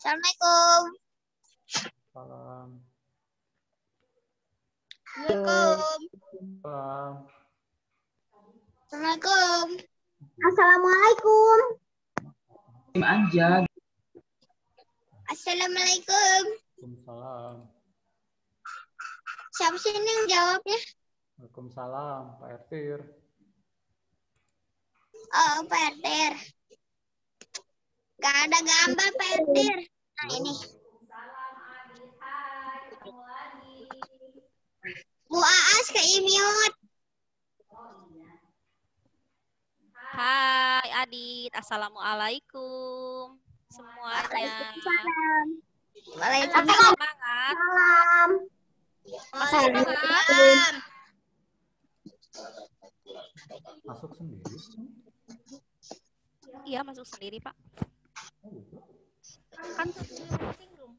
Assalamualaikum. Salam. Assalamualaikum. Salam. Assalamualaikum. Assalamualaikum. Aja. Assalamualaikum. Waalaikumsalam. Siapa sih ini yang jawabnya? Waalaikumsalam, Pak Ertir. Oh, Pak Ertir. Gak ada gambar Pak Ertir. Nah ini. Bu Aas ke Imyot. Hai Adit, Assalamualaikum semuanya. Waalaikumsalam. Semangat. Salam. Masih semangat. Salam. Masuk sendiri. Iya masuk sendiri Pak. Kan waiting room.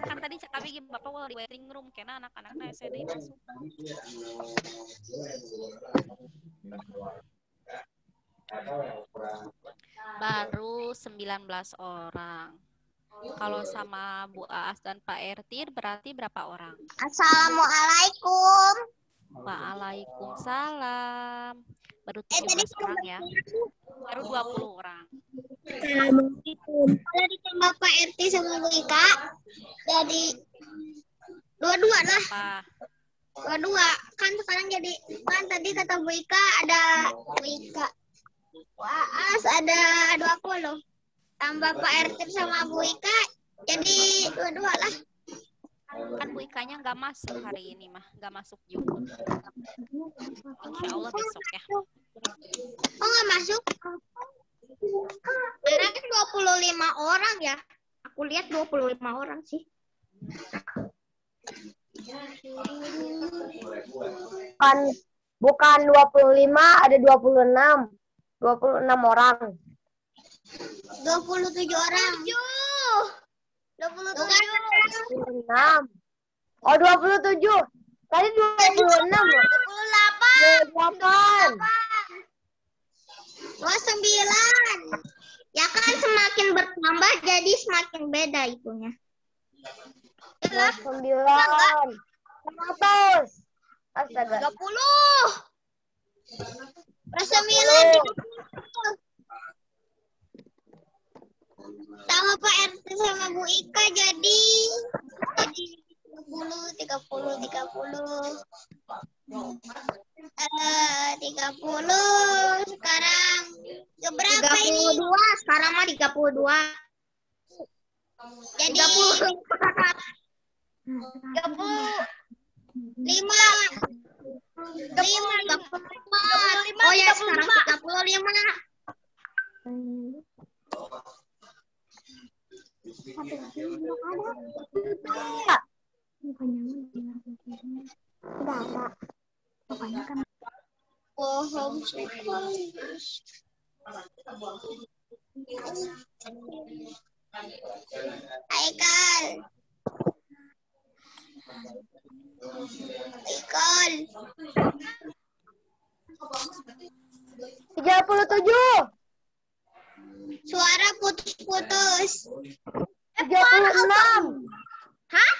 Kan tadi kami gini Bapak mau di waiting room karena anak-anaknya SD masuk. Baru 19 orang. Kalau sama Bu Aas dan Pak Ertir berarti berapa orang? Assalamualaikum. Waalaikumsalam. Baru Tadi 17 orang ya. Baru 20 orang. Assalamualaikum. Kalau ditambah Pak RT sama Bu Ika, jadi dua-dua lah. Apa? Dua-dua. Kan sekarang jadi, kan tadi kata Bu Ika ada Bu Ika. Waas ada 20. Tambah Pak RT sama Bu Ika, jadi dua-dua lah. Kan Bu Ikanya nggak masuk hari ini mah. Nggak masuk juga. Insya Allah besok ya. Oh nggak masuk? Kirain 25 orang ya. Aku lihat 25 orang sih. Bukan 25, ada 26. 26 orang. 27 orang. 27. 26. Oh, 27. Tadi 26 loh. 28. 29. Ya kan semakin bertambah jadi semakin beda itunya. 29. 100. Astaga. 30. 9. Sama Pak RT sama Bu Ika jadi 30 sekarang berapa ini? 32 sekarang mah 32. Jadi 35. Oh ya sekarang 35. Aikal. 37. Suara putus-putus. 36. Hah?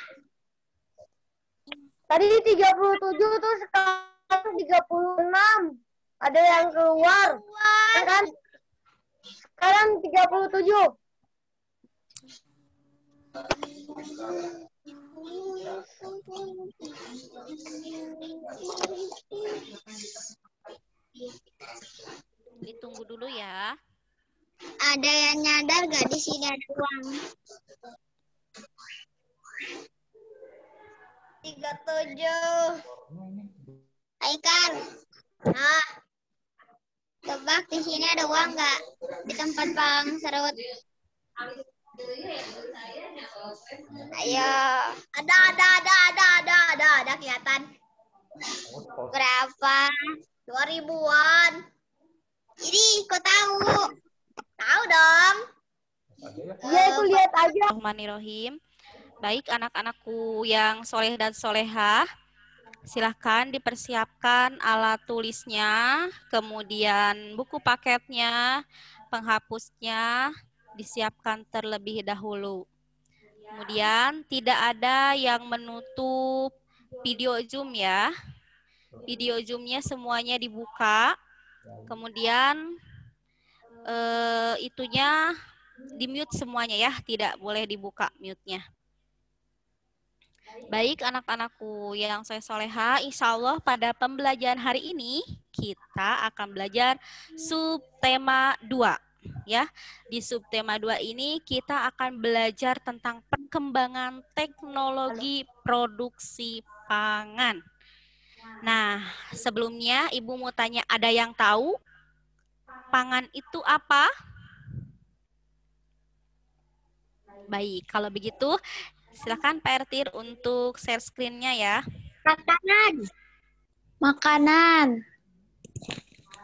Tadi 37 tuh sekarang 36. Ada yang keluar. Ya kan? Sekarang 37. Ditunggu dulu ya. Ada yang nyadar gak di sini ada uang? 37. Aikal. Nah, tebak di sini ada uang nggak? Di tempat Bang Serut. Ayo. Ada kelihatan. Berapa? 2000-an. Ini kok tahu? Tahu dong. Iya, itu lihat aja. Bismillahirrahmanirrahim. Baik anak-anakku yang soleh dan solehah, silahkan dipersiapkan alat tulisnya, kemudian buku paketnya, penghapusnya, disiapkan terlebih dahulu. Kemudian tidak ada yang menutup video Zoom ya. Video Zoom-nya semuanya dibuka. Kemudian itunya di-mute semuanya ya, tidak boleh dibuka mute-nya. Baik anak-anakku yang saya soleha, insya Allah pada pembelajaran hari ini kita akan belajar subtema 2. Ya, di subtema 2 ini kita akan belajar tentang perkembangan teknologi produksi pangan. Nah, sebelumnya Ibu mau tanya, ada yang tahu pangan itu apa? Baik, kalau begitu silakan Pak Ertir untuk share screen-nya ya. Makanan. Makanan.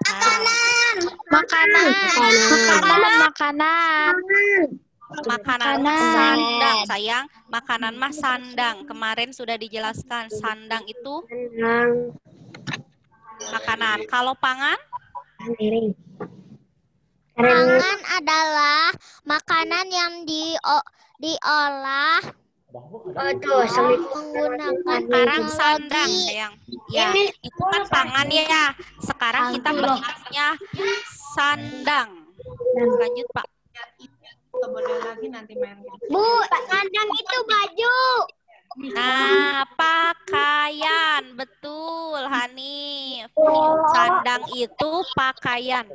Makanan. Makanan. Makanan. Makanan. Makanan mah sandang, sayang. Makanan mah sandang. Kemarin sudah dijelaskan, sandang itu makanan. Kalau pangan? Pangan adalah makanan yang diolah menggunakan Sekarang sandang, teknologi. sayang. Ya, itu kan pangan ya. Sekarang kita bahasnya sandang. Lanjut, Pak. Boleh lagi nanti main. Bu, sandang itu baju. Nah, pakaian. Betul, Hanif. Sandang itu pakaian.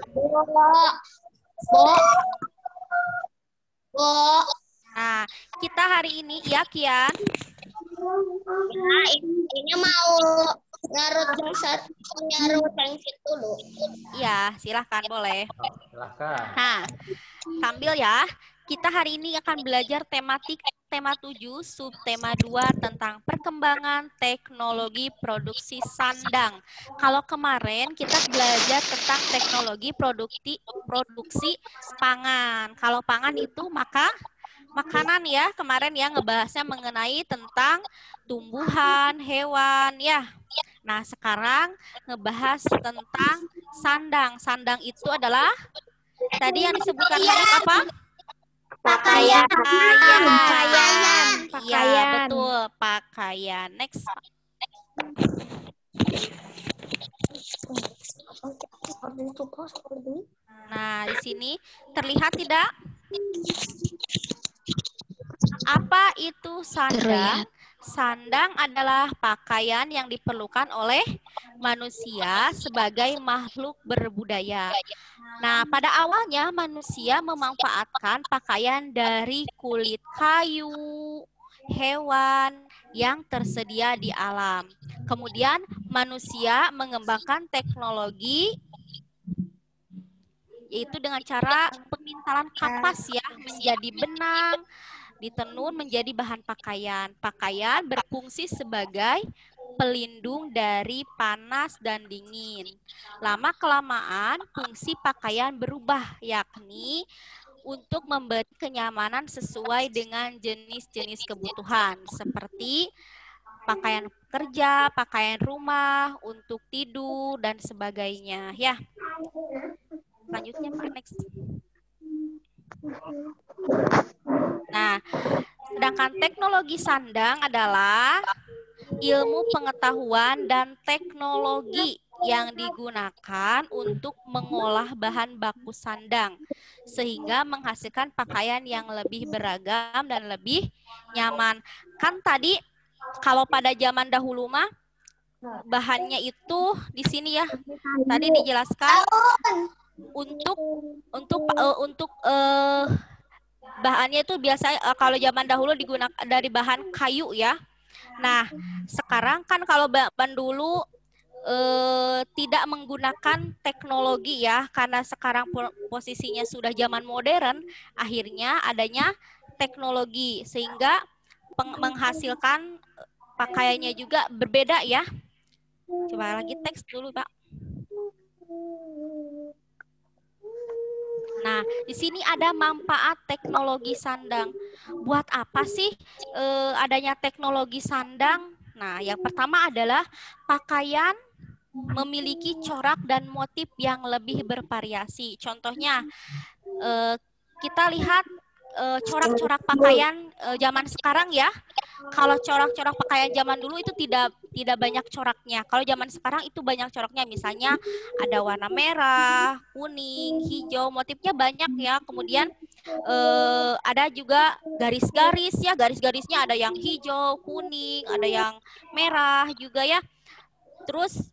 Bu. Nah, kita hari ini, ya Kian. Nah, ini mau nyarut tengsit dulu. Iya, silahkan boleh. Silahkan. Nah, sambil ya, kita hari ini akan belajar tema 7, subtema 2 tentang perkembangan teknologi produksi sandang. Kalau kemarin kita belajar tentang teknologi produksi pangan. Kalau pangan itu makanan ya, kemarin ya ngebahasnya mengenai tentang tumbuhan, hewan ya. Nah, sekarang ngebahas tentang sandang. Sandang itu adalah tadi yang disebutkan Hanif apa? Pakaian. Iya, betul, pakaian. Next. Nah, di sini terlihat tidak? Apa itu sandang? Sandang adalah pakaian yang diperlukan oleh manusia sebagai makhluk berbudaya. Nah, pada awalnya manusia memanfaatkan pakaian dari kulit kayu, hewan yang tersedia di alam. Kemudian manusia mengembangkan teknologi yaitu dengan cara pemintalan kapas ya menjadi benang, ditenun menjadi bahan pakaian. Pakaian berfungsi sebagai pelindung dari panas dan dingin. Lama-kelamaan fungsi pakaian berubah, yakni untuk memberi kenyamanan sesuai dengan jenis-jenis kebutuhan, seperti pakaian kerja, pakaian rumah, untuk tidur, dan sebagainya. Ya. Selanjutnya, Pak, next. Nah, sedangkan teknologi sandang adalah ilmu pengetahuan dan teknologi yang digunakan untuk mengolah bahan baku sandang sehingga menghasilkan pakaian yang lebih beragam dan lebih nyaman. Kan tadi kalau pada zaman dahulu mah bahannya itu di sini ya. Tadi dijelaskan untuk bahannya itu biasanya kalau zaman dahulu digunakan dari bahan kayu ya. Nah, sekarang kan kalau bahan dulu tidak menggunakan teknologi ya, karena sekarang posisinya sudah zaman modern, akhirnya adanya teknologi sehingga menghasilkan pakaiannya juga berbeda ya. Coba lagi teks dulu, Pak. Nah, di sini ada manfaat teknologi sandang. Buat apa sih adanya teknologi sandang? Nah, yang pertama adalah pakaian memiliki corak dan motif yang lebih bervariasi. Contohnya, kita lihat corak-corak pakaian zaman sekarang ya. Kalau corak-corak pakaian zaman dulu itu tidak banyak coraknya. Kalau zaman sekarang itu banyak coraknya. Misalnya ada warna merah, kuning, hijau, motifnya banyak ya. Kemudian ada juga garis-garis ya. Garis-garisnya ada yang hijau, kuning, ada yang merah juga ya. Terus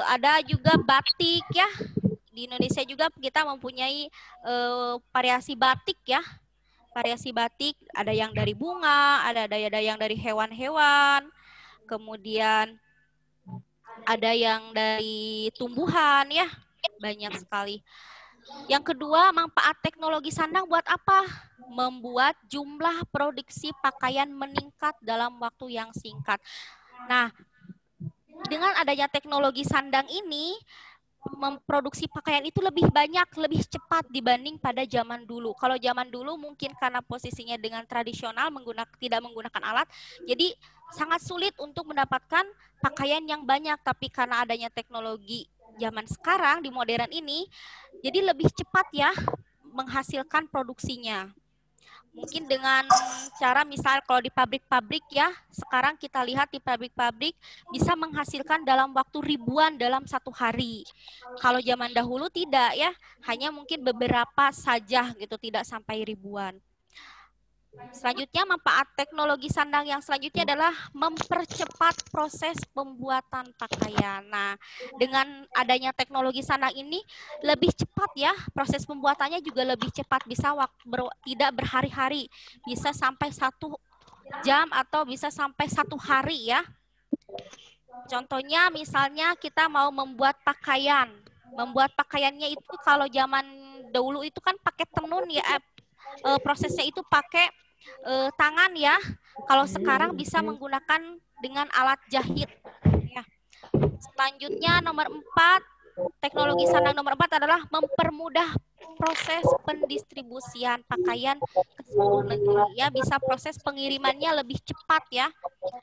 ada juga batik ya. Di Indonesia juga kita mempunyai variasi batik ya. Variasi batik ada yang dari bunga, ada yang dari hewan-hewan, kemudian ada yang dari tumbuhan ya, banyak sekali. Yang kedua, manfaat teknologi sandang buat apa? Membuat jumlah produksi pakaian meningkat dalam waktu yang singkat. Nah, dengan adanya teknologi sandang ini, memproduksi pakaian itu lebih banyak, lebih cepat dibanding pada zaman dulu. Kalau zaman dulu mungkin karena posisinya dengan tradisional, tidak menggunakan alat, jadi sangat sulit untuk mendapatkan pakaian yang banyak. Tapi karena adanya teknologi zaman sekarang di modern ini, jadi lebih cepat ya menghasilkan produksinya. Mungkin dengan cara misal kalau di pabrik-pabrik ya, sekarang kita lihat di pabrik-pabrik bisa menghasilkan dalam waktu ribuan dalam satu hari. Kalau zaman dahulu tidak ya, hanya mungkin beberapa saja gitu, tidak sampai ribuan. Selanjutnya, manfaat teknologi sandang yang selanjutnya adalah mempercepat proses pembuatan pakaian. Nah, dengan adanya teknologi sandang ini lebih cepat ya, proses pembuatannya juga lebih cepat, bisa tidak berhari-hari, bisa sampai 1 jam atau bisa sampai 1 hari ya. Contohnya misalnya kita mau membuat pakaian. Membuat pakaiannya itu kalau zaman dahulu itu kan pakai tenun ya, prosesnya itu pakai tangan ya. Kalau sekarang bisa menggunakan dengan alat jahit ya. Selanjutnya nomor 4, teknologi sandang nomor 4 adalah mempermudah proses pendistribusian pakaian ke seluruh negeri ya, bisa proses pengirimannya lebih cepat ya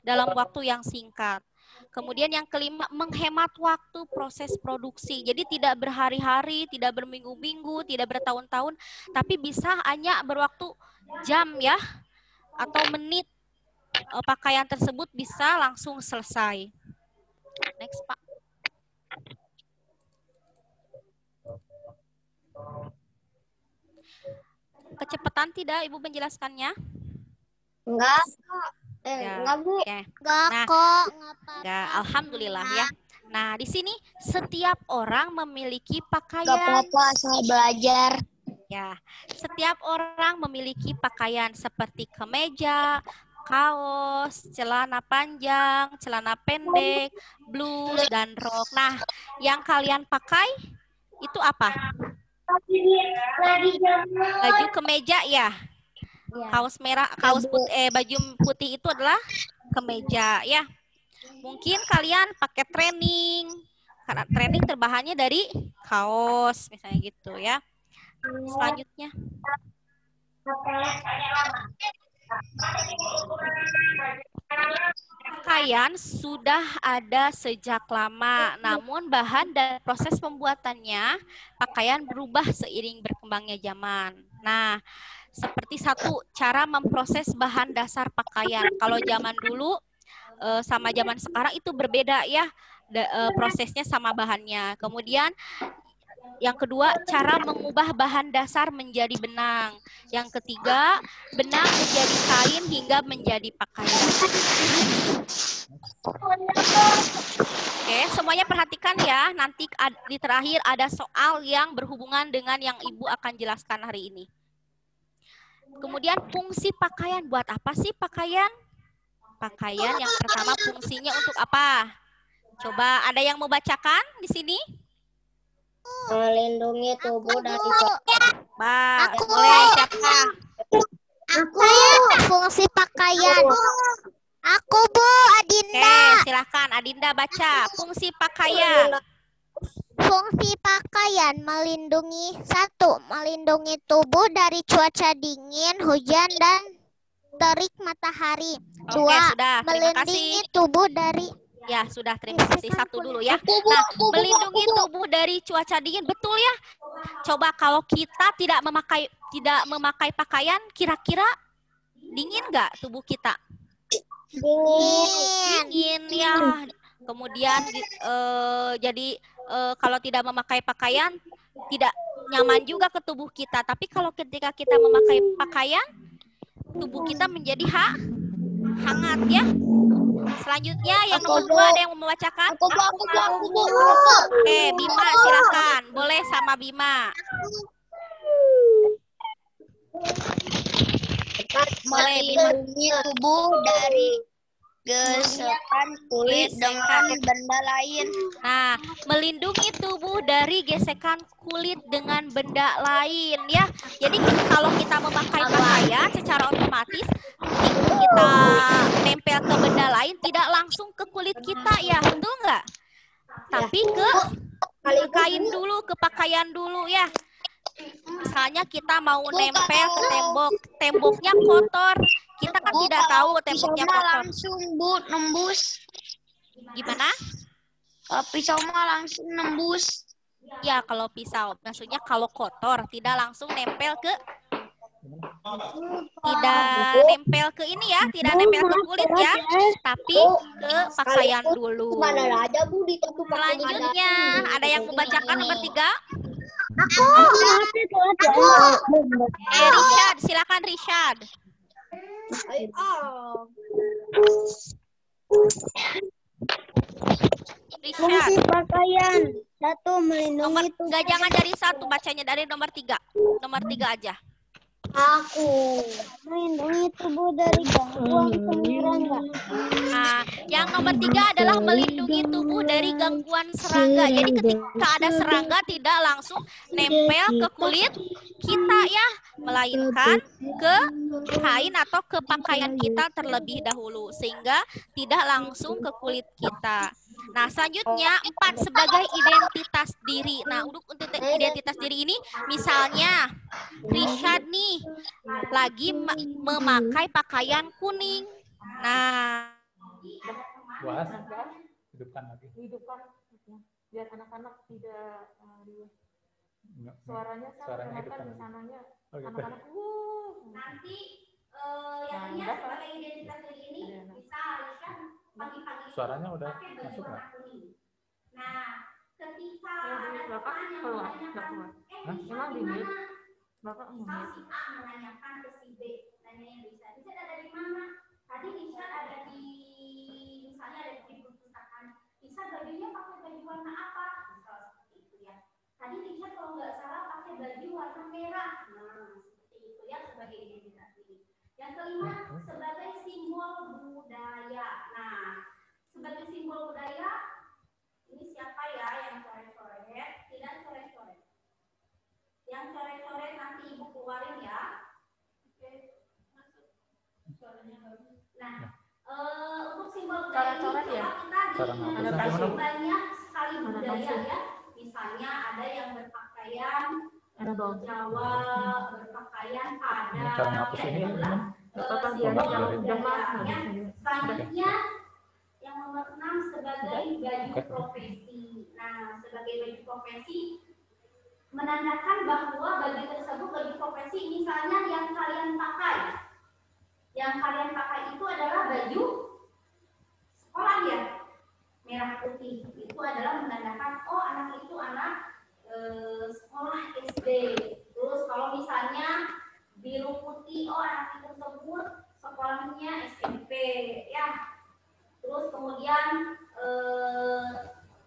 dalam waktu yang singkat. Kemudian yang kelima, menghemat waktu proses produksi. Jadi tidak berhari-hari, tidak berminggu-minggu, tidak bertahun-tahun, tapi bisa hanya berwaktu jam ya atau menit, pakaian tersebut bisa langsung selesai. Next, Pak. Kecepatan tidak Ibu menjelaskannya? Enggak. Ya. Enggak, Bu. Oke. Enggak Nah, kok, enggak apa-apa. Ya, alhamdulillah ya. Nah, di sini setiap orang memiliki Enggak pakaian. apa-apa, saya belajar. Ya, setiap orang memiliki pakaian seperti kemeja, kaos, celana panjang, celana pendek, blus, dan rok. Nah, yang kalian pakai itu apa? Baju kemeja ya. Kaos merah, baju putih itu adalah kemeja ya. Mungkin kalian pakai training, karena training terbahannya dari kaos misalnya gitu ya. Selanjutnya, pakaian sudah ada sejak lama, namun bahan dan proses pembuatannya pakaian berubah seiring berkembangnya zaman. Nah, seperti satu cara memproses bahan dasar pakaian. Kalau zaman dulu sama zaman sekarang itu berbeda ya, prosesnya sama bahannya. Kemudian yang kedua, cara mengubah bahan dasar menjadi benang. Yang ketiga, benang menjadi kain hingga menjadi pakaian. Oke, semuanya perhatikan ya. Nanti di terakhir ada soal yang berhubungan dengan yang Ibu akan jelaskan hari ini. Kemudian fungsi pakaian. Buat apa sih pakaian? Pakaian yang pertama fungsinya untuk apa? Coba ada yang mau bacakan di sini? Melindungi tubuh dari boleh siapa? Aku fungsi pakaian. Aku Bu Adinda. Oke, silakan Adinda baca. Fungsi pakaian. Fungsi pakaian melindungi melindungi tubuh dari cuaca dingin, hujan dan terik matahari. Oke, sudah. Terima melindungi kasih. tubuh dari Ya, sudah, terima kasih. Satu dulu ya. Nah, melindungi tubuh dari cuaca dingin, betul ya? Coba kalau kita tidak memakai pakaian, kira-kira dingin nggak tubuh kita? Dingin ya. Kemudian jadi kalau tidak memakai pakaian, tidak nyaman juga ke tubuh kita. Tapi kalau ketika kita memakai pakaian, tubuh kita menjadi hangat ya. Selanjutnya yang nomor 2 ada yang mau membacakan? Oke, Bima silakan. Boleh sama Bima. Melindungi tubuh dari gesekan kulit dengan benda lain. Nah, melindungi tubuh dari gesekan kulit dengan benda lain ya. Jadi kalau kita memakai pakaian secara otomatis kita nempel ke benda lain tidak langsung ke kulit kita ya, betul nggak? Tapi ke kain dulu, ke pakaian dulu ya. Misalnya kita mau nempel ke temboknya kotor. Kita kan tidak tahu temboknya kotor. Langsung nembus. Gimana? Kalau pisau mah langsung nembus. Ya, kalau pisau. Maksudnya kalau kotor tidak langsung nempel ke ini ya, tidak nempel ke kulit ya, tapi ke pakaian dulu. Selanjutnya ada yang membacakan nomor 3? Aku. Rishad, silakan Rishad. Fungsi pakaian. 1. Melindungi tubuh. Enggak, jangan dari 1, bacanya dari nomor 3. Nomor 3 aja. Aku melindungi tubuh dari gangguan serangga. Nah, yang nomor 3 adalah melindungi tubuh dari gangguan serangga. Jadi ketika ada serangga tidak langsung nempel ke kulit kita ya, melainkan ke kain atau ke pakaian kita terlebih dahulu sehingga tidak langsung ke kulit kita. Nah, selanjutnya 4 sebagai identitas diri. Nah, untuk identitas diri ini misalnya Rishad nih lagi memakai pakaian kuning. Nah, Puas, hidupkan lagi. Biar anak-anak tidak Enggak, suaranya hidupkan di lagi. sananya. Oh, gitu. Anak-anak nanti yang ini sebagai identitas diri ini bisa Rishad pagi-pagi Suaranya udah pakai baju masuk warna nggak? kuning. Nah, ketika ada Bapak teman yang keluar, menanyakan, nggak keluar. Hah? Rishad Emang di di mana? Bapak Misal si A menanyakan ke si B, nanyanya Rishad ada di mana? Tadi Rishad ada di, misalnya ada di perpustakaan. Rishad bajunya pakai baju warna apa? Misal seperti itu ya. Tadi Rishad kalau nggak salah pakai baju warna merah. Nah, seperti itu ya sebagai identitas diri. Yang kelima, sebagai simbol budaya. Nah, sebagai simbol budaya, ini siapa ya yang coret-coret? Tidak coret-coret. Yang coret-coret nanti Ibu keluarin ya. Oke, masuk. Suaranya bagus. Nah, untuk simbol budaya ini ya? kita Cara banyak sekali budaya ya. Misalnya ada yang berpakaian Jawa, berpakaian Ini cara ngapus ini ya, teman. Selanjutnya yang nomor 6 sebagai baju profesi. Nah, sebagai baju profesi menandakan bahwa baju tersebut baju profesi misalnya yang kalian pakai. Yang kalian pakai itu adalah baju sekolah ya, merah putih. Itu adalah menandakan oh anak itu anak sekolah SD. Terus kalau misalnya biru putih, oh anak itu tersebut sekolahnya SMP ya. Terus kemudian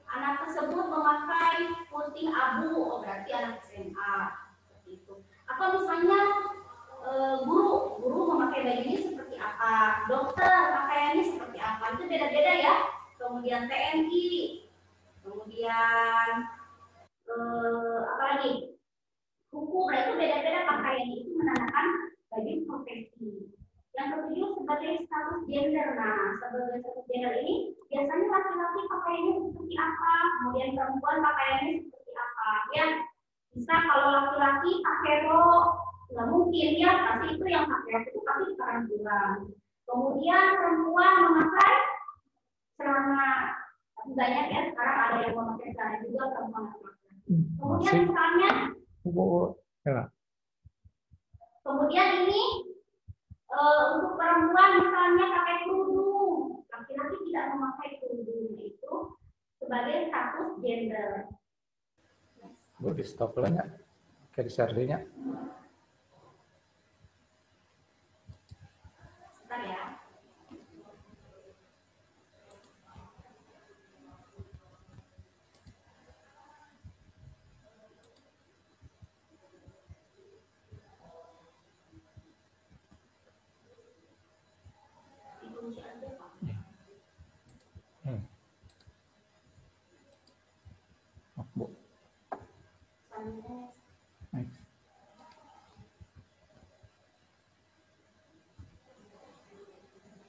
anak tersebut memakai putih abu, oh berarti anak SMA seperti itu. Atau misalnya guru memakai bajunya seperti apa, dokter pakaiannya seperti apa, itu beda-beda ya. Kemudian TNI, kemudian apa lagi? Hukum, itu beda-beda pakaiannya, itu menandakan baju profesi. Yang ketujuh sebagai status gender. Nah, sebagai status gender ini biasanya laki-laki pakaiannya seperti apa, kemudian perempuan pakaiannya seperti apa. Ya, bisa kalau laki-laki pakai rok, nggak mungkin ya, pasti itu yang pakai rok itu pasti perempuan. Kemudian perempuan memakai celana banyak ya sekarang ada yang memakai celana juga perempuan laki-laki. Kemudian Masih. misalnya, Ya. kemudian ini untuk perempuan misalnya pakai kerudung, laki-laki tidak memakai kerudung, itu sebagai status gender. Bu, di stop lah ya. Oke, di share dulu ya. Bentar ya. Oh, Bu. Next.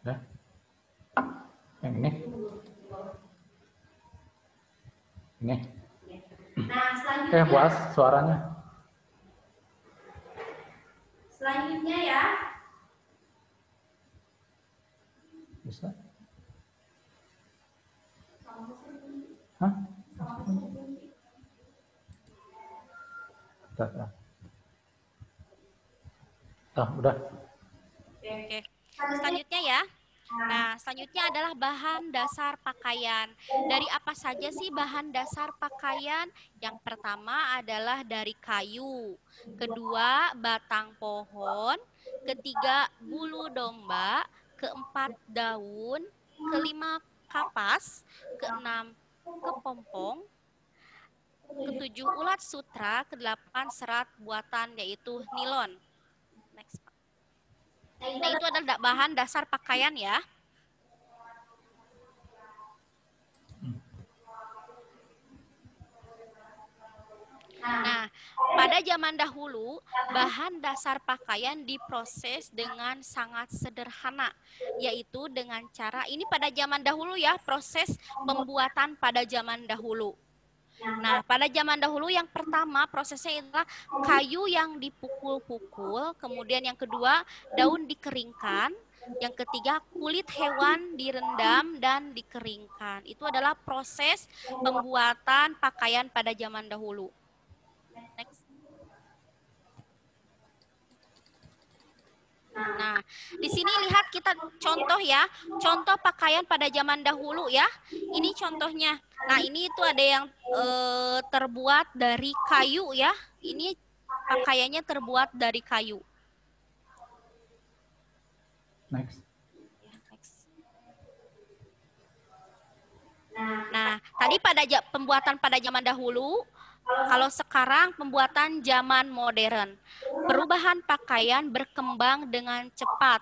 Udah. Yang ini. Ini. Nah, selanjutnya, Buas suaranya. selanjutnya ya, Bisa? Hah? Udah. Udah. Oke. Selanjutnya ya. Nah, selanjutnya adalah bahan dasar pakaian. Dari apa saja sih bahan dasar pakaian? Yang pertama adalah dari kayu. Kedua, batang pohon. Ketiga, bulu domba. Keempat, daun. Kelima, kapas. Keenam, kepompong. Ketujuh, ulat sutra. Kedelapan, serat buatan yaitu nilon. Next. Nah, itu adalah bahan dasar pakaian ya. Nah, pada zaman dahulu, bahan dasar pakaian diproses dengan sangat sederhana, yaitu dengan cara, ini pada zaman dahulu ya, proses pembuatan pada zaman dahulu. Nah, pada zaman dahulu yang pertama prosesnya adalah kayu yang dipukul-pukul, kemudian yang kedua daun dikeringkan, yang ketiga kulit hewan direndam dan dikeringkan. Itu adalah proses pembuatan pakaian pada zaman dahulu. Next. Nah, di sini lihat kita contoh ya, contoh pakaian pada zaman dahulu ya. Ini contohnya. Nah, ini itu ada yang terbuat dari kayu ya. Ini pakaiannya terbuat dari kayu. Next. Nah, tadi pada pembuatan pada zaman dahulu. Kalau sekarang pembuatan zaman modern, perubahan pakaian berkembang dengan cepat.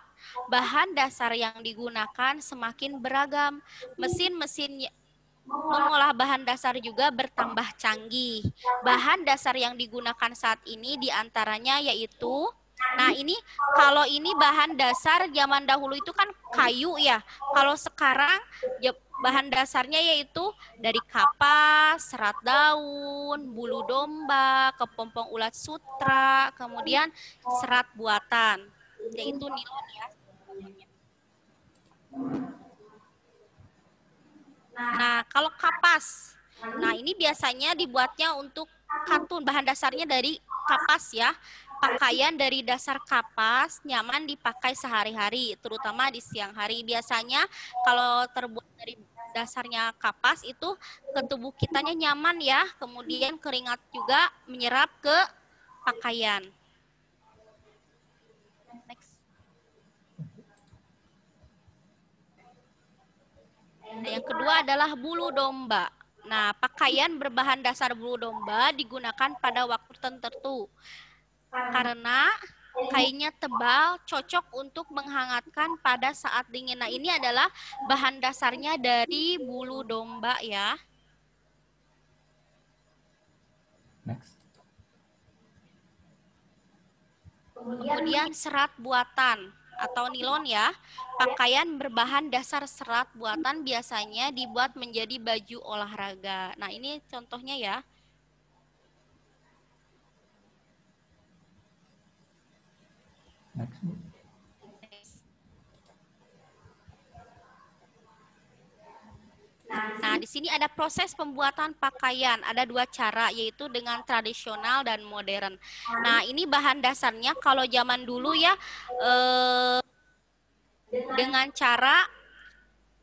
Bahan dasar yang digunakan semakin beragam. Mesin-mesin mengolah bahan dasar juga bertambah canggih. Bahan dasar yang digunakan saat ini diantaranya yaitu, nah ini kalau ini bahan dasar zaman dahulu itu kan kayu ya. Kalau sekarang bahan dasarnya yaitu dari kapas, serat daun, bulu domba, kepompong ulat sutra, kemudian serat buatan, yaitu nilon ya. Nah, kalau kapas, nah ini biasanya dibuatnya untuk katun, bahan dasarnya dari kapas ya. Pakaian dari dasar kapas nyaman dipakai sehari-hari, terutama di siang hari. Biasanya kalau terbuat dari dasarnya kapas itu ke tubuh kitanya nyaman ya, kemudian keringat juga menyerap ke pakaian. Next. Nah, yang kedua adalah bulu domba. Nah, pakaian berbahan dasar bulu domba digunakan pada waktu tertentu. Karena kainnya tebal, cocok untuk menghangatkan pada saat dingin. Nah, ini adalah bahan dasarnya dari bulu domba ya. Next. Kemudian serat buatan atau nilon ya. Pakaian berbahan dasar serat buatan biasanya dibuat menjadi baju olahraga. Nah, ini contohnya ya. Next. Nah, Nah, di sini ada proses pembuatan pakaian. Ada dua cara, yaitu dengan tradisional dan modern. Nah, ini bahan dasarnya kalau zaman dulu ya, dengan cara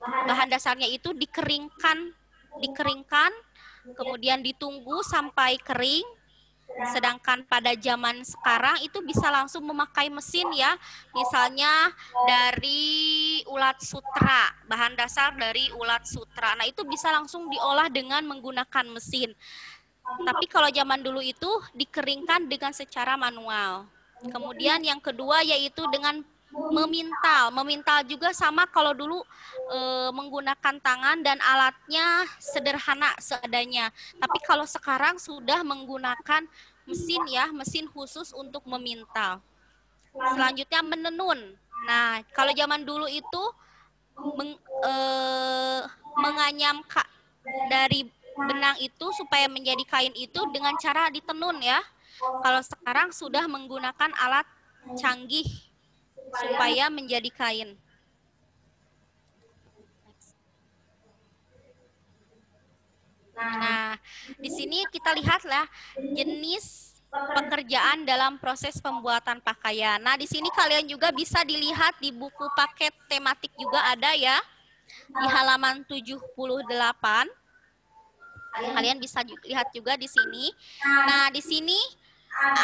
bahan dasarnya itu dikeringkan, kemudian ditunggu sampai kering. Sedangkan pada zaman sekarang itu bisa langsung memakai mesin ya. Misalnya dari ulat sutra, bahan dasar dari ulat sutra. Nah, itu bisa langsung diolah dengan menggunakan mesin. Tapi kalau zaman dulu itu dikeringkan dengan secara manual. Kemudian yang kedua yaitu dengan memintal. Memintal juga sama kalau dulu menggunakan tangan dan alatnya sederhana seadanya. Tapi kalau sekarang sudah menggunakan mesin ya, mesin khusus untuk memintal. Selanjutnya menenun. Nah, kalau zaman dulu itu menganyam dari benang itu supaya menjadi kain itu dengan cara ditenun ya. Kalau sekarang sudah menggunakan alat canggih supaya menjadi kain. Nah, di sini kita lihatlah jenis pekerjaan dalam proses pembuatan pakaian. Nah, di sini kalian juga bisa dilihat di buku paket tematik juga ada ya. Di halaman 78. Kalian bisa lihat juga di sini. Nah, di sini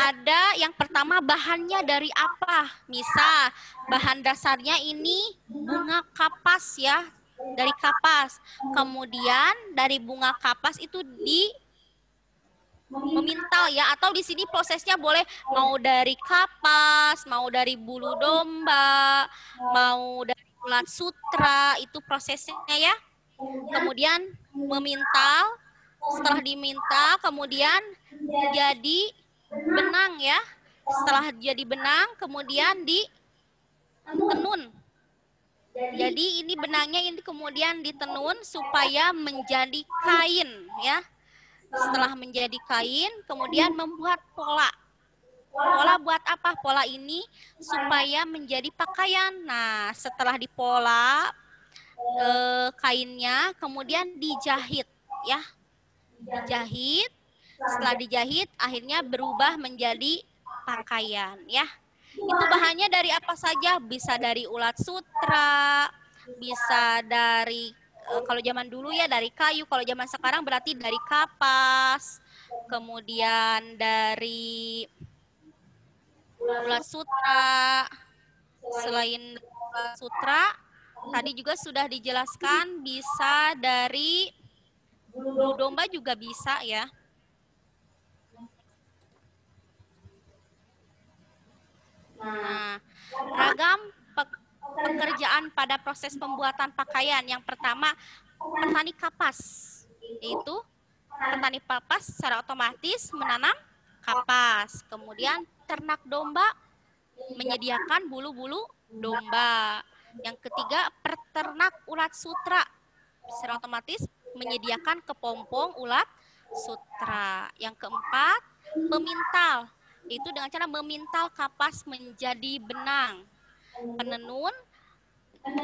ada yang pertama bahannya dari apa? Misal bahan dasarnya ini bunga kapas ya, dari kapas. Kemudian dari bunga kapas itu memintal ya, atau di sini prosesnya boleh mau dari kapas, mau dari bulu domba, mau dari ulat sutra, itu prosesnya ya. Kemudian memintal, setelah dimintal kemudian jadi benang ya. Setelah jadi benang kemudian ditenun. Jadi ini benangnya ini kemudian ditenun supaya menjadi kain ya. Setelah menjadi kain kemudian membuat pola. Pola buat apa? Pola ini supaya menjadi pakaian. Nah, setelah dipola kainnya kemudian dijahit ya. Dijahit. Setelah dijahit akhirnya berubah menjadi pakaian ya. Itu bahannya dari apa saja? Bisa dari ulat sutra, bisa dari kalau zaman dulu ya dari kayu, kalau zaman sekarang berarti dari kapas, kemudian dari ulat sutra. Selain ulat sutra, tadi juga sudah dijelaskan bisa dari bulu domba juga bisa ya. Nah, ragam pekerjaan pada proses pembuatan pakaian. Yang pertama, petani kapas. Yaitu petani kapas secara otomatis menanam kapas. Kemudian ternak domba menyediakan bulu-bulu domba. Yang ketiga, peternak ulat sutra. Secara otomatis menyediakan kepompong ulat sutra. Yang keempat, pemintal. Itu dengan cara memintal kapas menjadi benang.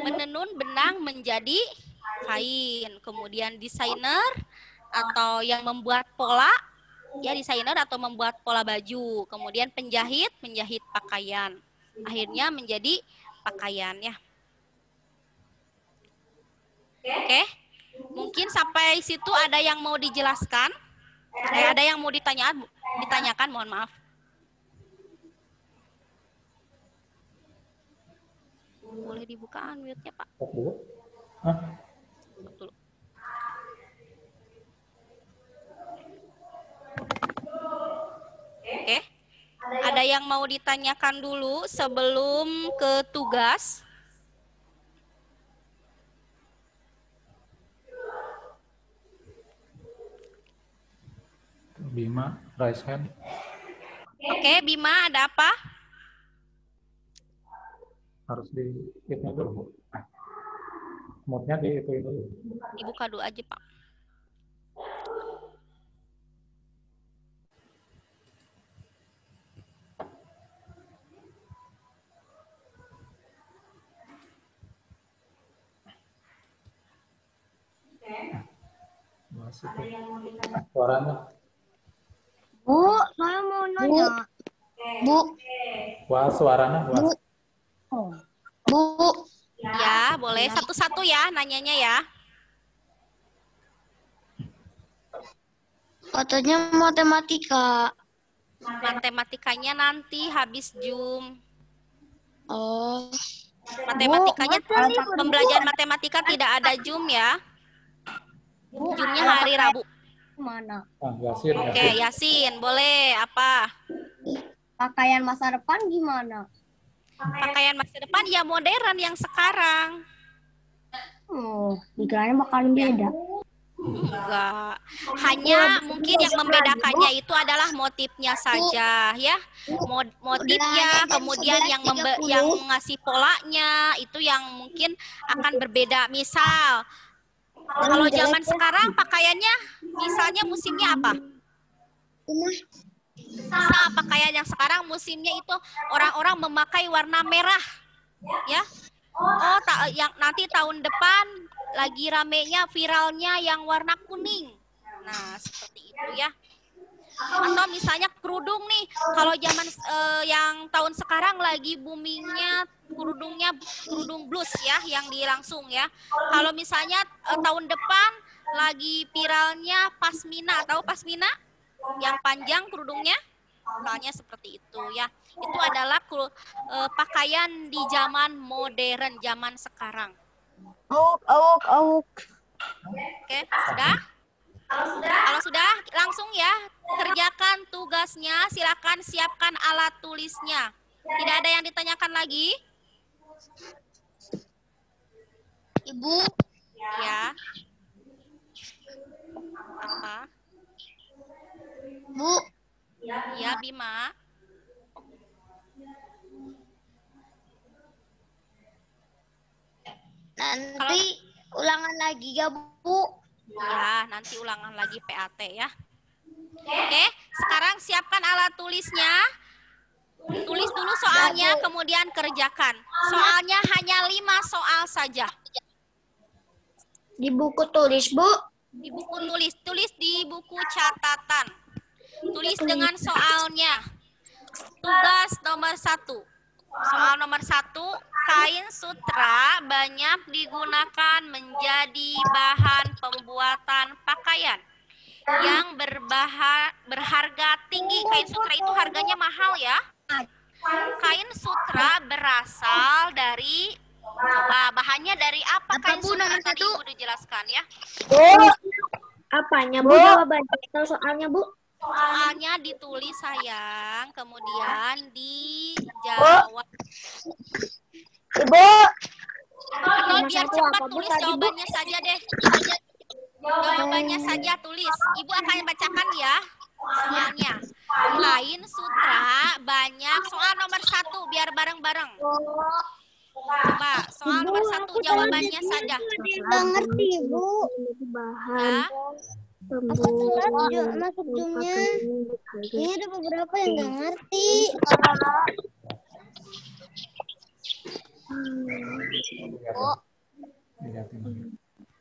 Menenun benang menjadi kain. Kemudian desainer atau yang membuat pola, ya desainer atau membuat pola baju. Kemudian penjahit menjahit pakaian. Akhirnya menjadi pakaian ya. Oke. Mungkin sampai situ ada yang mau dijelaskan? Ada yang mau ditanyakan, mohon maaf. Boleh dibuka unmute-nya, Pak. Betul. Oke. Ada yang mau ditanyakan dulu sebelum ke tugas? Bima, raise hand. Oke, Bima, ada apa? Harus di itu dulu. Mode-nya di itu dulu. Dibuka dulu aja, Pak. Suaranya. Bu, saya mau nanya. Bu. Wah, suaranya. Wah. Bu. Ya, boleh satu-satu ya nanyanya ya. Katanya matematika. Matematikanya nanti habis Zoom. Oh. Matematikanya, pembelajaran matematika tidak ada Zoom ya. Zoomnya hari Rabu. Mana? Yasin. Oke, Yasin, boleh apa? Pakaian masa depan gimana? Pakaian masa depan ya modern yang sekarang. Dikiranya bakalan beda. Enggak. Hanya mungkin yang membedakannya itu adalah motifnya saja ya. Motifnya, kemudian yang ngasih polanya itu yang mungkin akan berbeda. Misal kalau zaman sekarang pakaiannya misalnya musimnya apa? Misal pakaian yang sekarang musimnya itu orang-orang memakai warna merah. Ya. Oh, yang nanti tahun depan lagi ramenya viralnya yang warna kuning. Nah, seperti itu ya. Atau misalnya kerudung nih, kalau zaman yang tahun sekarang lagi boomingnya kerudung blues ya, yang langsung ya. Kalau misalnya tahun depan lagi viralnya pasmina, tahu pasmina? Yang panjang kerudungnya, misalnya seperti itu ya. Itu adalah pakaian di zaman modern, zaman sekarang. Oke, sudah? Kalau sudah, langsung ya kerjakan tugasnya. Silakan siapkan alat tulisnya. Tidak ada yang ditanyakan lagi? Ibu. Ya. Apa? Bu. Ya, Bima. Nanti ulangan lagi ya, Bu. Ya, nanti ulangan lagi PAT ya. Oke, sekarang siapkan alat tulisnya. Tulis dulu soalnya, kemudian kerjakan. Soalnya hanya 5 soal saja. Di buku tulis, Bu. Di buku tulis di buku catatan. Tulis dengan soalnya. Tugas nomor 1. Soal nomor 1, kain sutra banyak digunakan menjadi bahan pembuatan pakaian yang berharga tinggi. Kain sutra itu harganya mahal ya. Kain sutra berasal dari, coba bahannya dari apa kain sutra tadi Ibu dijelaskan ya. Bu, apanya Bu jawabannya atau soalnya Bu? Soalnya ditulis sayang, kemudian dijawab. Ibu. Atau biar cepat tulis jawabannya saja deh. Jawabannya saja tulis. Ibu akan bacakan ya soalnya. Kain sutra banyak. Soal nomor 1 biar bareng-bareng. Coba soal nomor 1 jawabannya saja. Nggak ngerti Bu. Ya. Aku telat masuk Zoom-nya. Ini ada beberapa yang nggak ngerti.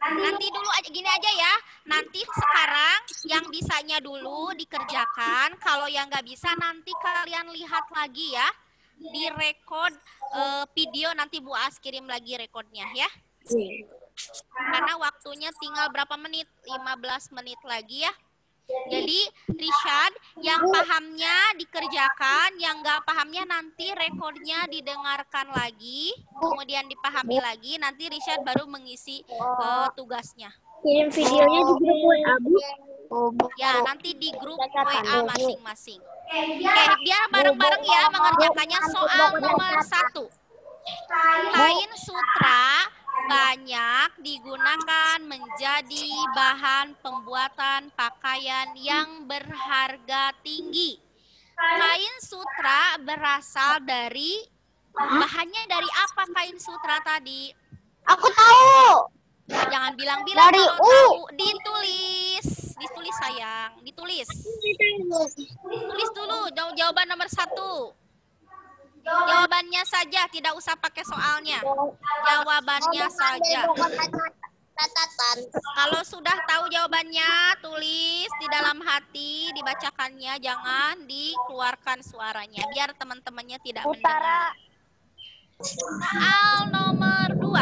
Nanti dulu aja gini aja ya. Nanti sekarang yang bisanya dulu dikerjakan. Kalau yang nggak bisa nanti kalian lihat lagi ya. Di record video nanti Bu As kirim lagi rekodnya ya. Karena waktunya tinggal berapa menit? 15 menit lagi ya. Jadi Rishad yang pahamnya dikerjakan, yang nggak pahamnya nanti rekodnya didengarkan lagi, kemudian dipahami lagi, nanti Rishad baru mengisi tugasnya. Kirim videonya di grup WA Bu. Ya, nanti di grup WA masing-masing. Oke, biar bareng-bareng ya mengerjakannya. Soal nomor 1. Kain sutra banyak digunakan menjadi bahan pembuatan pakaian yang berharga tinggi. Kain sutra berasal dari, bahannya dari apa kain sutra tadi? Aku tahu. Jangan bilang-bilang Dari kalau tahu. Ditulis sayang, ditulis. Tulis dulu jawaban nomor 1. Jawabannya saja, tidak usah pakai soalnya. Jawabannya saja. catatan. Kalau sudah tahu jawabannya, tulis di dalam hati, dibacakannya, jangan dikeluarkan suaranya, biar teman-temannya tidak mendengar. Soal nomor 2.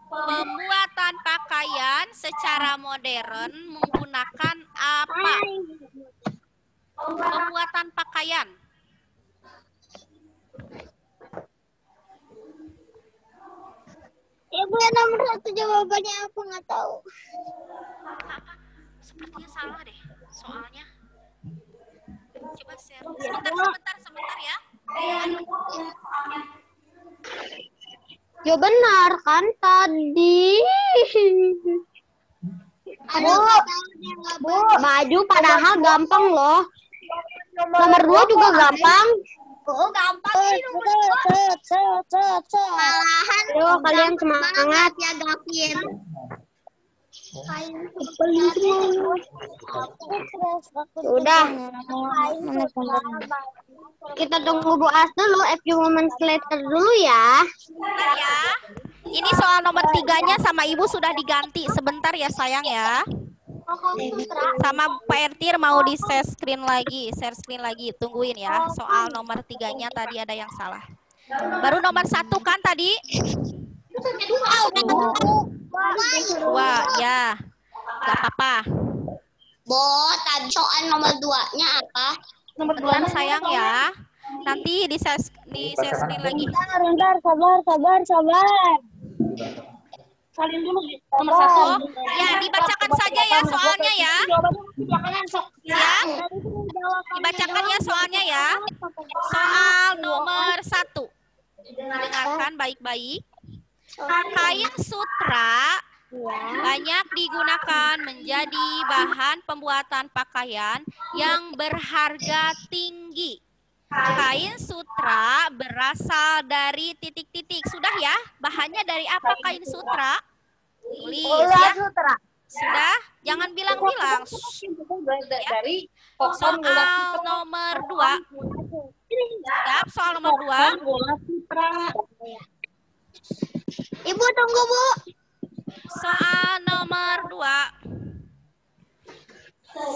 Pembuatan pakaian secara modern menggunakan apa? Pembuatan pakaian. Ibu yang nomor 1 jawabannya aku nggak tahu. Sepertinya salah deh soalnya. Coba share. Sebentar ya. Ya benar kan tadi. Bu, baju padahal gampang loh. Nomor 2 juga gampang. Oh, gampang sih nomor 2. Malahan Ayo kalian semangat ya Gavin. Udah. Kita tunggu Bu As dulu, a few moments later dulu ya. Sebentar ya. Ini soal nomor 3-nya sama Ibu sudah diganti. Sebentar ya sayang ya. Sama Pak Ertir mau di share screen lagi. Tungguin ya. Soal nomor 3-nya tadi ada yang salah. Baru nomor 1 kan tadi? 2 ya. Gak apa-apa. Tadi soal nomor 2-nya apa? Nomor 2 sayang ya. Nanti di share screen lagi. Bentar, sabar. Salin dulu nomor 1. Ya, dibacakan saja ya soalnya ya. Ya. Dibacakan ya soalnya ya. Soal nomor 1. Dengarkan baik-baik. Kain sutra banyak digunakan menjadi bahan pembuatan pakaian yang berharga tinggi. Kain sutra berasal dari titik-titik. Sudah ya? Bahannya dari apa kain sutra? Tulis ya. Sudah? Jangan bilang-bilang. Dari Soal nomor 2. Siap, soal nomor 2. Ibu tunggu Bu. Soal nomor 2.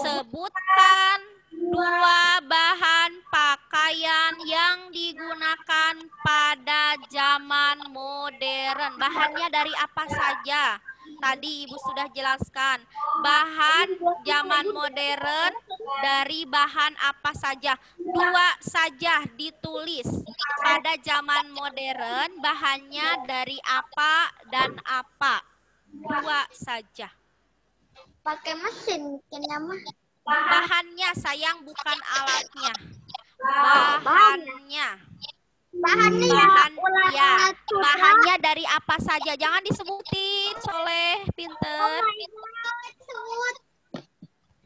Sebutkan 2 bahan pakaian yang digunakan pada zaman modern. Bahannya dari apa saja? Tadi Ibu sudah jelaskan. Bahan zaman modern dari bahan apa saja? 2 saja ditulis. Pada zaman modern bahannya dari apa dan apa? 2 saja. Pakai mesin mungkin mah. Bahannya sayang, bukan alatnya. Bahannya ya. Bahannya dari apa saja? Jangan disebutin, Soleh, pinter.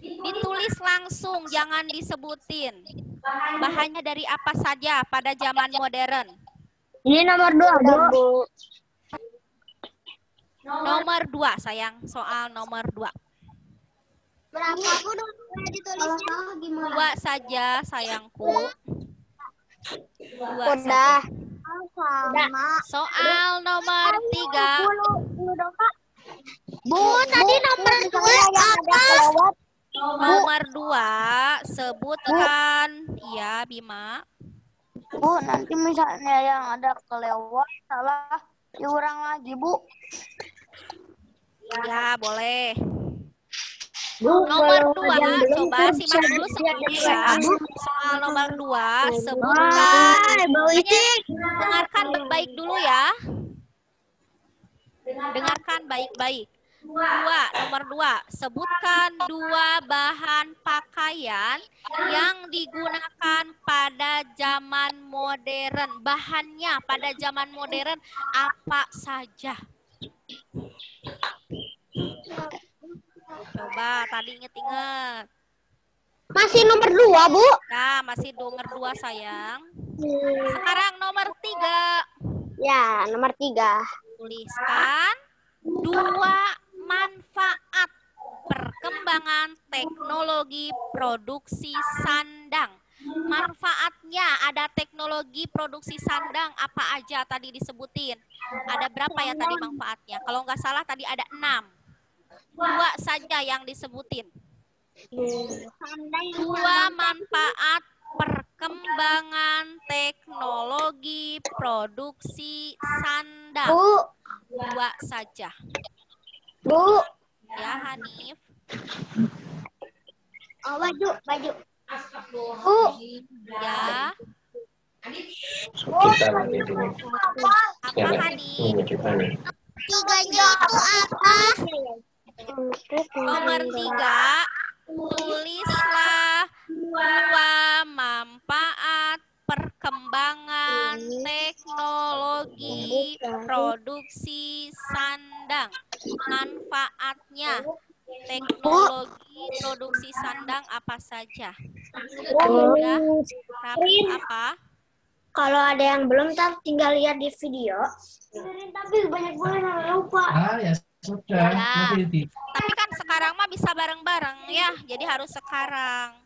Ditulis langsung, jangan disebutin. Bahannya dari apa saja pada zaman modern? Ini nomor 2 Bu. Nomor 2 sayang, soal nomor 2. Berapa Bu ditulisnya? 2 saja sayangku. 2 Udah. Sama. Soal nomor 3. Bu, tadi nomor 2 apa? Nomor 2, sebutkan. Iya, Bima. Bu, nanti misalnya yang ada kelewat salah diulang lagi, Bu. Ya, boleh. Nomor 2, coba simak dulu sebelumnya ya. Soal nomor 2, sebutkan. Dengarkan baik-baik dulu ya. Dengarkan baik-baik. 2, nomor 2, sebutkan 2 bahan pakaian yang digunakan pada zaman modern. Bahannya pada zaman modern apa saja? Coba tadi inget-inget. Masih nomor 2, Bu. Nah, masih nomor 2 sayang. Sekarang nomor 3. Ya, nomor 3. Tuliskan 2 manfaat perkembangan teknologi produksi sandang. Manfaatnya ada teknologi produksi sandang apa aja tadi disebutin. Ada berapa ya tadi manfaatnya? Kalau nggak salah tadi ada 6. 2 saja yang disebutin. 2 manfaat perkembangan teknologi produksi sandang. 2 saja. Bu. Ya, Hanif. Oh, baju. Bu. Ya. Apa, Hanif? 3-nya itu apa? Nomor 3, tulislah 2 manfaat perkembangan teknologi produksi sandang. Manfaatnya teknologi produksi sandang apa saja? Ya, Rafi apa? Kalau ada yang belum, tinggal lihat di video. Tapi banyak lupa. Ya sudah. Ya. Tapi kan sekarang mah bisa bareng-bareng ya, jadi harus sekarang.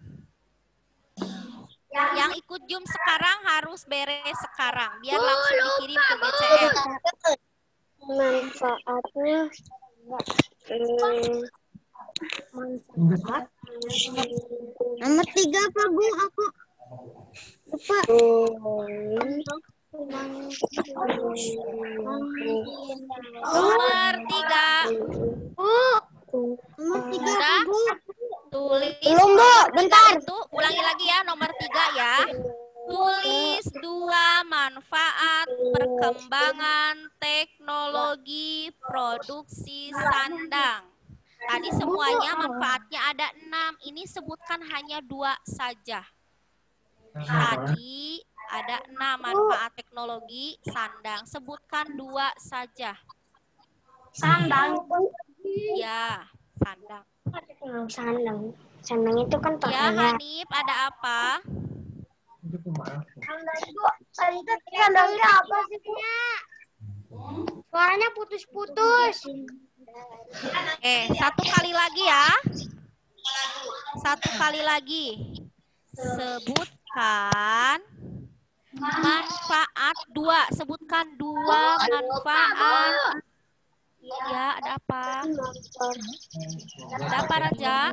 Yang ikut Zoom sekarang harus beres sekarang, biar langsung dikirim ke GCM. Manfaatnya nomor 3 apa, Bu? Aku lupa. Nomor 3. Sudah? Tulis. Belum, Bu. Bentar. Itu ulangi lagi ya, nomor 3 ya. Tulis 2 manfaat perkembangan teknologi produksi sandang. Tadi semuanya manfaatnya ada 6. Ini sebutkan hanya 2 saja. Tadi ada 6 manfaat teknologi sandang. Sebutkan 2 saja. Sandang. Ya, sandang. Sandang itu kan Ya, pakaian. Hanif, ada apa? Sandangnya apa sih, Bu? Suaranya putus-putus. Satu kali lagi ya. Satu kali lagi. Sebutkan manfaat 2. Sebutkan 2 manfaat. Ya, ada apa? Ada apa, Raja?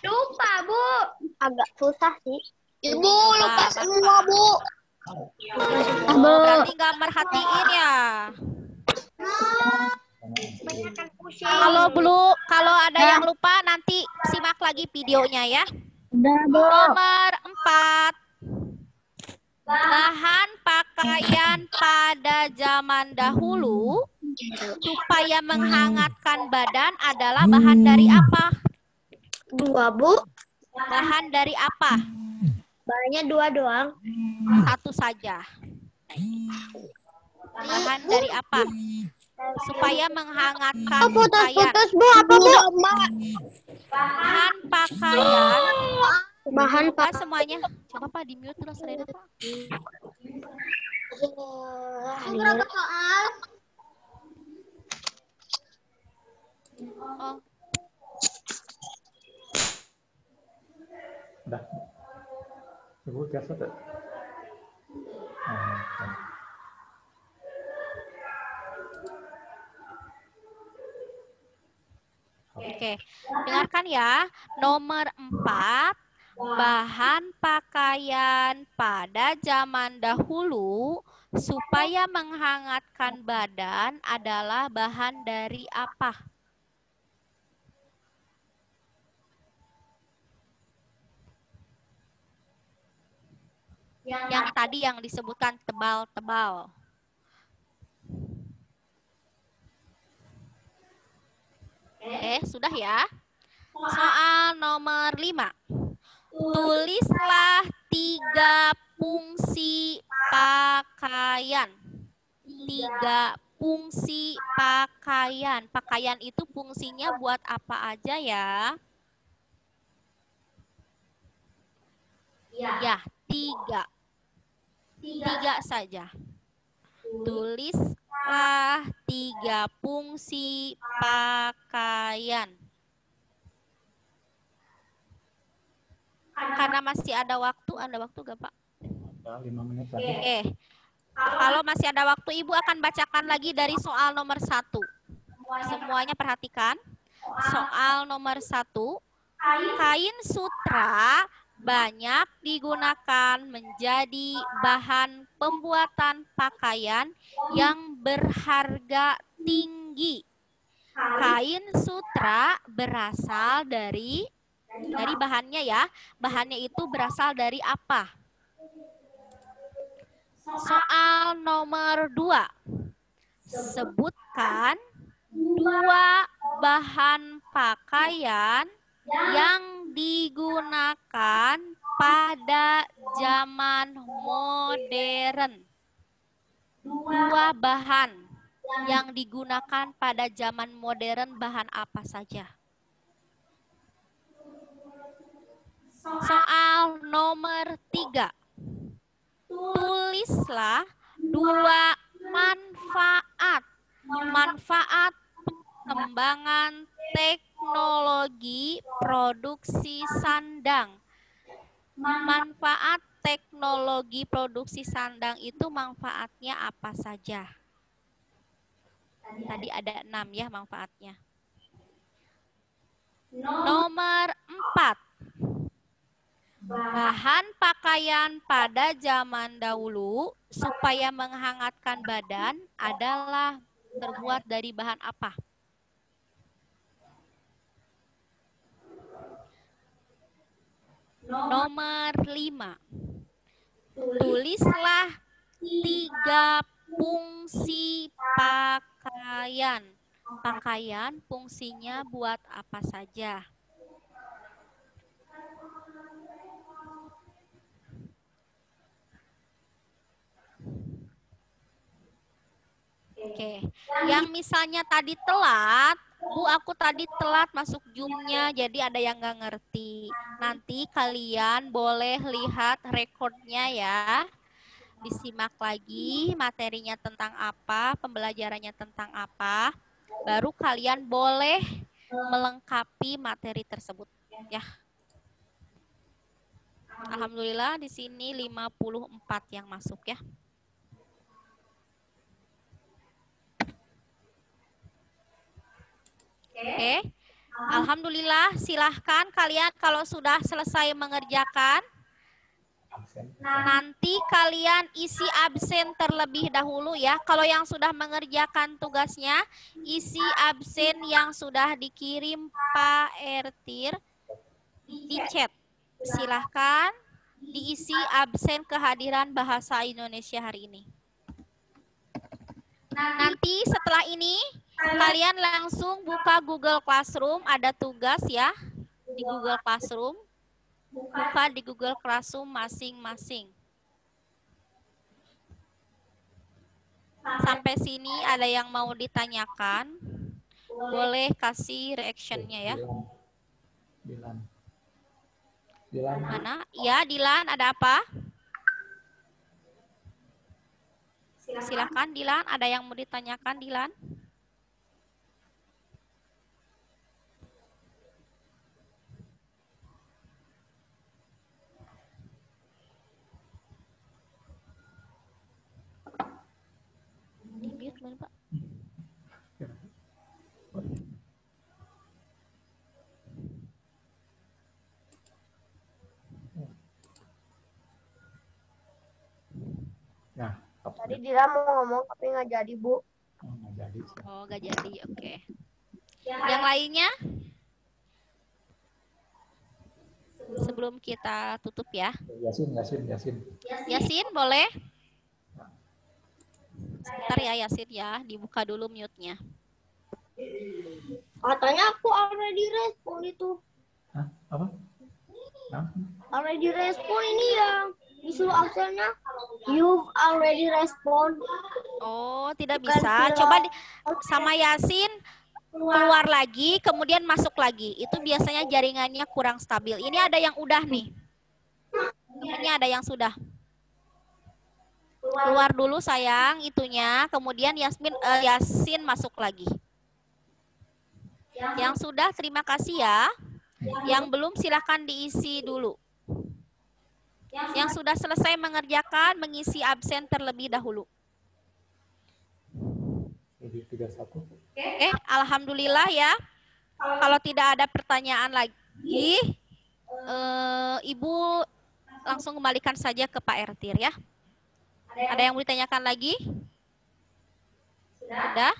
Lupa, Bu. Agak susah sih. Ibu, lupa semua, Bu. Oh, berarti nggak merhatiin ya. Kalau ada yang lupa nanti simak lagi videonya ya. Nomor 4. Bahan pakaian pada zaman dahulu supaya menghangatkan badan adalah bahan dari apa? 2, Bu. Bahan dari apa? Bahannya 2 doang. 1 saja. Bahan dari apa? Supaya menghangatkan pakaian. Putus, Bu. Apa, Bu? Bahan pakaian. Bahan Coba semuanya. Coba Pak di mute terus Rena, Pak. Berapa soal? Oh, Udah. Ibu biasa tak? oke. Dengarkan ya. Nomor 4. Bahan pakaian pada zaman dahulu supaya menghangatkan badan adalah bahan dari apa? Yang tadi yang disebutkan tebal-tebal. Sudah ya. Soal nomor 5. Tulislah 3 fungsi pakaian. 3 fungsi pakaian. Pakaian itu fungsinya buat apa aja ya? Ya, 3. 3 saja. Tulislah 3 fungsi pakaian. Karena masih ada waktu gak Pak? 5 menit lagi. Kalau masih ada waktu, Ibu akan bacakan lagi dari soal nomor 1. Semuanya perhatikan. Soal nomor 1. Kain sutra banyak digunakan menjadi bahan pembuatan pakaian yang berharga tinggi. Kain sutra berasal dari bahannya ya. Bahannya itu berasal dari apa? Soal nomor 2. Sebutkan 2 bahan pakaian yang digunakan pada zaman modern. 2 bahan yang digunakan pada zaman modern, bahan apa saja? Soal nomor 3. Tulislah 2 manfaat pengembangan teknologi produksi sandang. Manfaat teknologi produksi sandang itu manfaatnya apa saja? Tadi ada 6 ya manfaatnya. Nomor 4. Bahan pakaian pada zaman dahulu supaya menghangatkan badan adalah terbuat dari bahan apa? Nomor 5. Tulislah 3 fungsi pakaian. Pakaian fungsinya buat apa saja? Oke, yang misalnya tadi telat, Bu, aku tadi telat masuk Zoom-nya, jadi ada yang nggak ngerti. Nanti kalian boleh lihat rekodnya ya. Disimak lagi materinya tentang apa, pembelajarannya tentang apa. Baru kalian boleh melengkapi materi tersebut ya. Alhamdulillah di sini 54 yang masuk ya. Oke, alhamdulillah. Silahkan kalian kalau sudah selesai mengerjakan, nanti kalian isi absen terlebih dahulu ya. Kalau yang sudah mengerjakan tugasnya, isi absen yang sudah dikirim Pak Ertir di chat. Silahkan diisi absen kehadiran bahasa Indonesia hari ini. Nanti setelah ini kalian langsung buka Google Classroom, ada tugas ya di Google Classroom. Buka di Google Classroom masing-masing. Sampai sini ada yang mau ditanyakan? Boleh kasih reaction-nya ya. Dilan. Mana? Ya, Dilan, ada apa? Silakan Dilan, ada yang mau ditanyakan Dilan? Mute, Pak. Nah, Tadi Dila mau ngomong tapi nggak jadi, Bu. nggak jadi. Oh, nggak jadi. Oke. Yang lainnya? Sebelum kita tutup ya. Yasin. Yasin, boleh? Sebentar ya Yasin ya, dibuka dulu mute-nya. Katanya aku already respon itu. Hah? Apa? Nah, Already respon ini yang disuruh absennya. You've already respond. Oh, tidak bisa. Coba sama Yasin keluar lagi, kemudian masuk lagi. Itu biasanya jaringannya kurang stabil. Ini ada yang udah nih. Ini ada yang sudah. Keluar dulu sayang itunya, kemudian Yasin masuk lagi. Yang sudah terima kasih ya. Yang belum silakan diisi dulu. Yang sudah selesai mengerjakan mengisi absen terlebih dahulu. Jadi 31. Alhamdulillah ya. Kalau tidak ada pertanyaan lagi, Ibu langsung kembalikan saja ke Pak Ertir ya. Ada yang mau ditanyakan lagi? Sudah?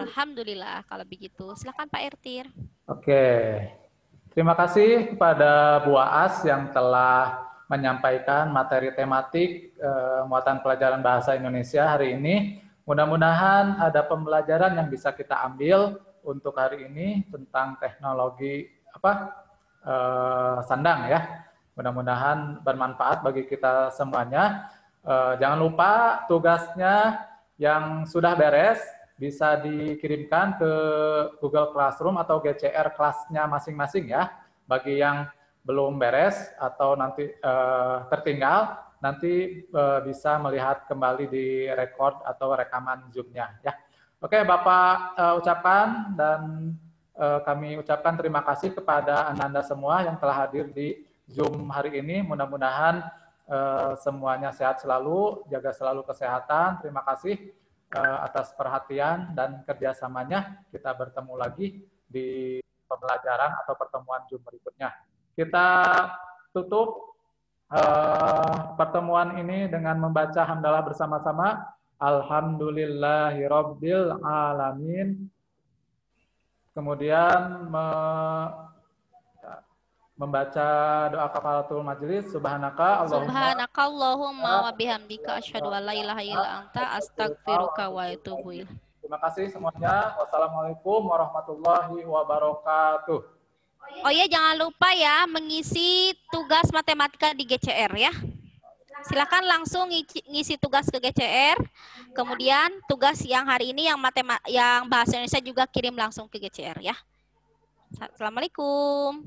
Alhamdulillah kalau begitu. Silakan Pak Ertir. Oke. Terima kasih kepada Bu Aas yang telah menyampaikan materi tematik muatan pelajaran bahasa Indonesia hari ini. Mudah-mudahan ada pembelajaran yang bisa kita ambil untuk hari ini tentang teknologi sandang ya. Mudah-mudahan bermanfaat bagi kita semuanya. Jangan lupa tugasnya yang sudah beres bisa dikirimkan ke Google Classroom atau GCR kelasnya masing-masing ya. Bagi yang belum beres atau nanti tertinggal, nanti bisa melihat kembali di record atau rekaman Zoom-nya ya. Oke, Bapak ucapkan dan kami ucapkan terima kasih kepada Anda semua yang telah hadir di Zoom hari ini. Mudah-mudahan semuanya sehat selalu, jaga selalu kesehatan. Terima kasih atas perhatian dan kerjasamanya. Kita bertemu lagi di pembelajaran atau pertemuan Zoom berikutnya. Kita tutup pertemuan ini dengan membaca hamdalah bersama-sama. Alhamdulillahirabbil alamin. Kemudian membaca doa kafaratul majelis. Subhanakallahumma wa bihamdika asyhadu an la ilaha illa anta astaghfiruka wa atubu ilaik. Terima kasih semuanya. Wassalamualaikum warahmatullahi wabarakatuh. Oh ya, jangan lupa ya mengisi tugas matematika di GCR ya. Silakan langsung ngisi tugas ke GCR. Kemudian tugas yang hari ini yang bahasa Indonesia juga kirim langsung ke GCR ya. Assalamualaikum.